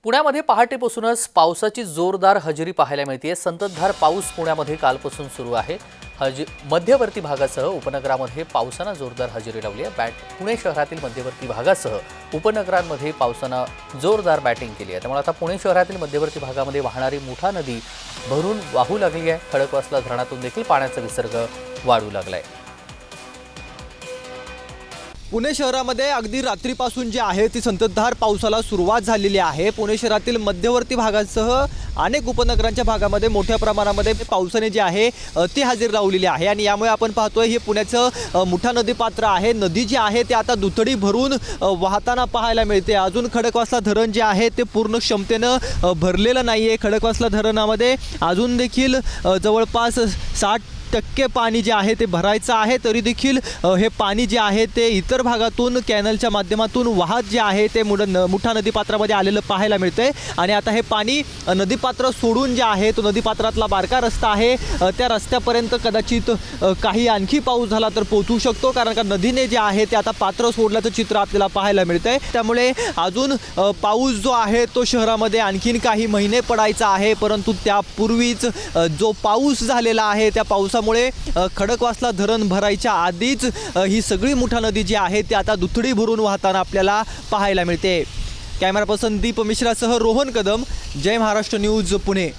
पुण्यामध्ये पहाटेपासूनच पावसाची जोरदार हजेरी पाहायला मिळते। संततधार पाऊस पुण्यामध्ये कालपासून सुरू आहे। मध्यवर्ती भागासह उपनगरामध्ये पावसाने जोरदार हजेरी लावली आहे। पुणे शहरातील मध्यवर्ती भागासह उपनगरांमध्ये पावसाने जोरदार बॅटिंग केली आहे। त्यामुळे आता पुणे शहरातील मध्यवर्ती भागामध्ये वाहणारी मुठा नदी भरून वाहू लागली आहे। खडकवासला धरणातून देखील पाण्याचा विसर्ग वाढू लागलाय। पुणे शहरामध्ये अगदी रात्रीपासून जे आहे ती संततधार पावसाला सुरुवात झालेली आहे। पुणे शहरातील मध्यवर्ती भागासह अनेक उपनगरांच्या भागामध्ये मोठ्या प्रमाणामध्ये पावसाने जे आहे ती हजेरी लावलेली आहे आणि यामुळे आपण पाहतोय हे पुण्याचं मुठा नदी पात्र आहे। नदी जी आहे ते आता दुथडी भरून वाहताना पाहायला मिळते। अजून खडकवासला धरण जे आहे ते पूर्ण क्षमतेने भरलेलं नाहीये। खडकवासला धरणामध्ये अजून देखील जवळपास 60% पाणी जे आहे ते भरायचं आहे, तरी देखील हे पाणी जे आहे ते इतर भागातून कॅनलच्या माध्यमातून वाहत जे आहे ते मुठा नदीपात्रामध्ये आलेलं पाहायला मिळतंय। आणि आता हे पाणी नदीपात्र सोडून जे आहे तो नदीपात्रातला बारका रस्ता आहे त्या रस्त्यापर्यंत कदाचित काही आणखी पाऊस झाला तर पोहोचू शकतो, कारण का नदीने जे आहे ते आता पात्र सोडल्याचं चित्र आपल्याला पाहायला मिळतंय। त्यामुळे अजून पाऊस जो आहे तो शहरामध्ये आणखीन काही महिने पडायचा आहे, परंतु त्यापूर्वीच जो पाऊस झालेला आहे त्या पावसामुळे खडकवासला धरण भरायच्या आधीच ही सगळी मुठा नदी जी आहे ती आता दुथडी भरून वाहताना आपल्याला पाहायला मिळते। कॅमेरा पर्सन दीप मिश्रासह रोहन कदम, जय महाराष्ट्र न्यूज, पुणे।